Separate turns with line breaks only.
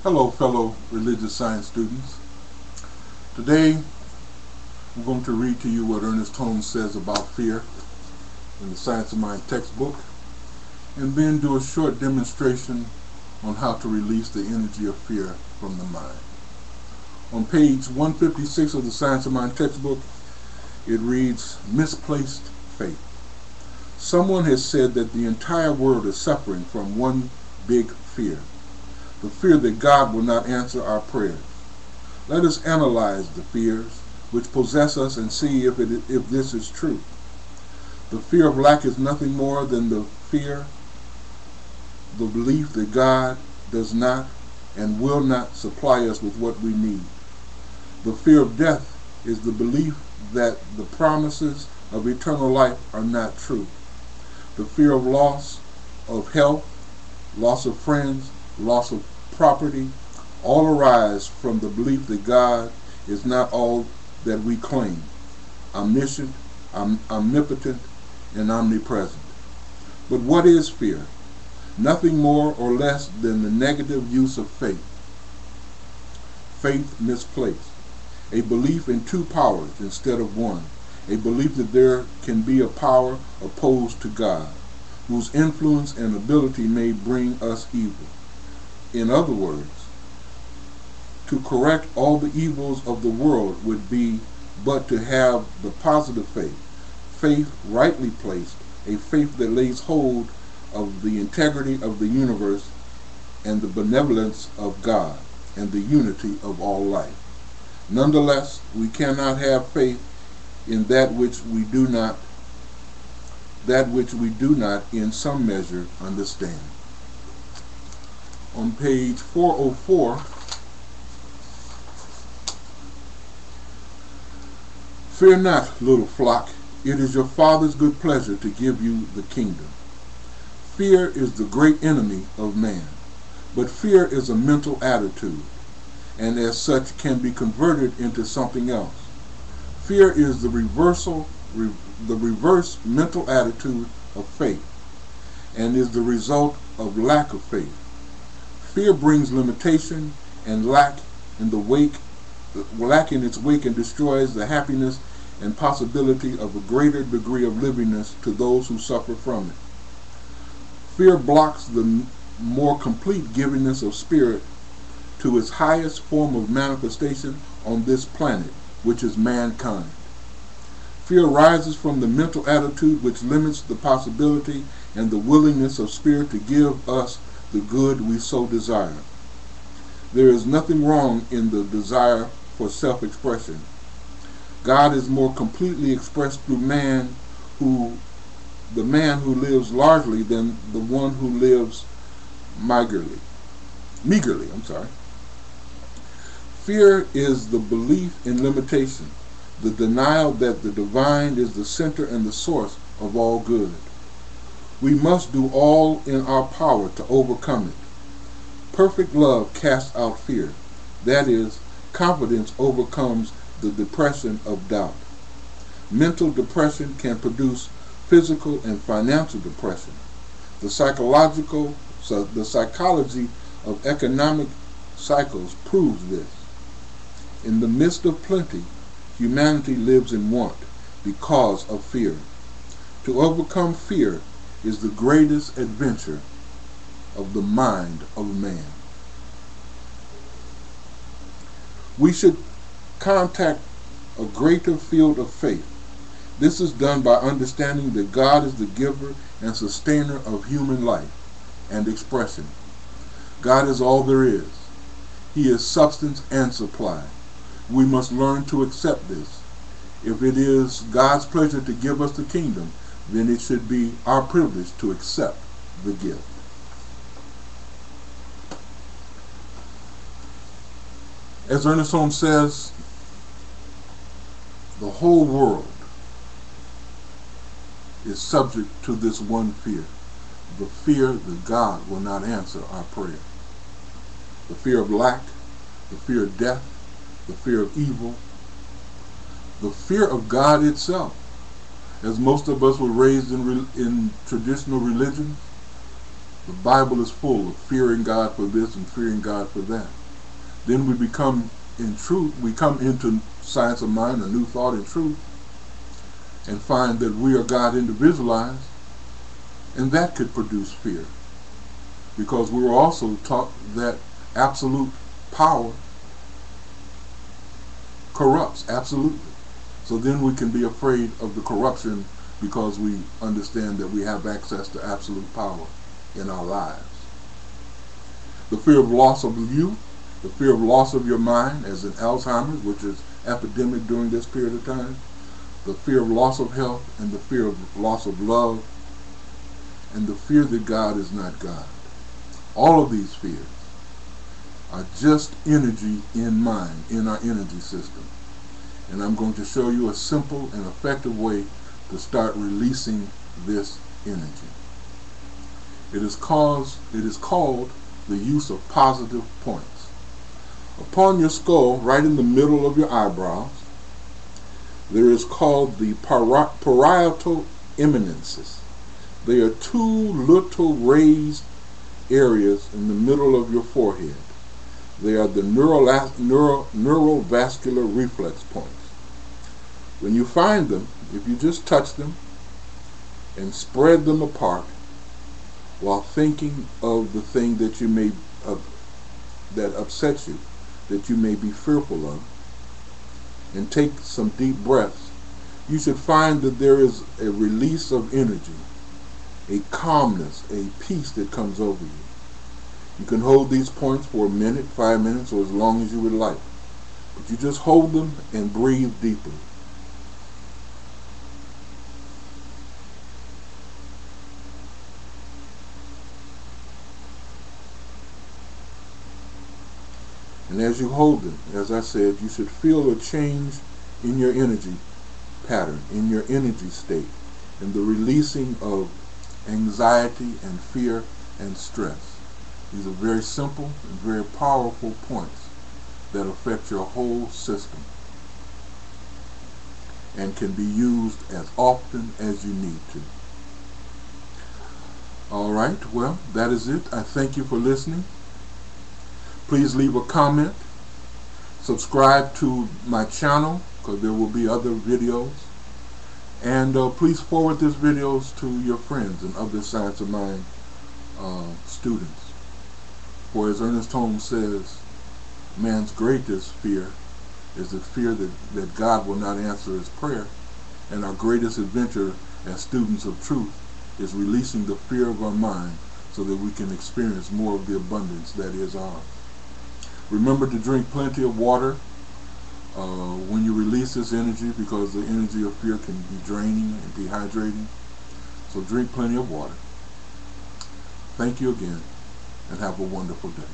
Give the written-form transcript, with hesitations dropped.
Hello, fellow religious science students. Today, I'm going to read to you what Ernest Holmes says about fear in the Science of Mind textbook, and then do a short demonstration on how to release the energy of fear from the mind. On page 156 of the Science of Mind textbook, it reads, Misplaced Faith. Someone has said that the entire world is suffering from one big fear. The fear that God will not answer our prayers. Let us analyze the fears which possess us and see if this is true. The fear of lack is nothing more than the belief that God does not and will not supply us with what we need. The fear of death is the belief that the promises of eternal life are not true. The fear of loss of health, loss of friends, loss of property, all arise from the belief that God is not all that we claim, omniscient, omnipotent, and omnipresent. But what is fear? Nothing more or less than the negative use of faith. Faith misplaced. A belief in two powers instead of one. A belief that there can be a power opposed to God, whose influence and ability may bring us evil. In other words, to correct all the evils of the world would be but to have the positive faith, faith rightly placed, a faith that lays hold of the integrity of the universe and the benevolence of God and the unity of all life. Nonetheless, we cannot have faith in that which we do not in some measure understand. On page 404, fear not, little flock, it is your Father's good pleasure to give you the kingdom. Fear is the great enemy of man, but fear is a mental attitude, and as such can be converted into something else. Fear is the reverse mental attitude of faith, and is the result of lack of faith. Fear brings limitation and lack in its wake and destroys the happiness and possibility of a greater degree of livingness to those who suffer from it. Fear blocks the more complete givingness of spirit to its highest form of manifestation on this planet, which is mankind. Fear arises from the mental attitude which limits the possibility and the willingness of spirit to give us the good we so desire. There is nothing wrong in the desire for self-expression. God is more completely expressed through the man who lives largely than the one who lives meagerly. Fear is the belief in limitation, the denial that the divine is the center and the source of all good. We must do all in our power to overcome it. Perfect love casts out fear. That is, confidence overcomes the depression of doubt. Mental depression can produce physical and financial depression. The psychology of economic cycles proves this. In the midst of plenty, humanity lives in want because of fear. To overcome fear is the greatest adventure of the mind of man. We should contact a greater field of faith. This is done by understanding that God is the giver and sustainer of human life and expression. God is all there is. He is substance and supply. We must learn to accept this. If it is God's pleasure to give us the kingdom, then it should be our privilege to accept the gift. As Ernest Holmes says, the whole world is subject to this one fear, the fear that God will not answer our prayer. The fear of lack, the fear of death, the fear of evil, the fear of God itself. As most of us were raised in traditional religion, The Bible is full of fearing God for this and fearing God for that. Then we become, in truth, we come into science of mind, a new thought in truth, and find that we are God individualized, and that could produce fear. Because we were also taught that absolute power corrupts, absolutely. So then we can be afraid of the corruption because we understand that we have access to absolute power in our lives. The fear of loss of you, the fear of loss of your mind, as in Alzheimer's, which is epidemic during this period of time, the fear of loss of health, and the fear of loss of love, and the fear that God is not God. All of these fears are just energy in mind, in our energy system. And I'm going to show you a simple and effective way to start releasing this energy. It is called the use of positive points. Upon your skull, right in the middle of your eyebrows, there is called the parietal eminences. They are two little raised areas in the middle of your forehead. They are the neurovascular reflex points. When you find them, if you just touch them and spread them apart while thinking of the thing that you may that upsets you, that you may be fearful of, and take some deep breaths, you should find that there is a release of energy, a calmness, a peace that comes over you. You can hold these points for a minute, 5 minutes, or as long as you would like. But you just hold them and breathe deeply. And as you hold them, as I said, you should feel a change in your energy pattern, in your energy state, and the releasing of anxiety and fear and stress. These are very simple and very powerful points that affect your whole system and can be used as often as you need to. Alright, well, that is it. I thank you for listening. Please leave a comment. Subscribe to my channel, because there will be other videos. And please forward these videos to your friends and other Science of Mind students. For as Ernest Holmes says, man's greatest fear is the fear that God will not answer his prayer. And our greatest adventure as students of truth is releasing the fear of our mind so that we can experience more of the abundance that is ours. Remember to drink plenty of water when you release this energy, because the energy of fear can be draining and dehydrating. So drink plenty of water. Thank you again, and have a wonderful day.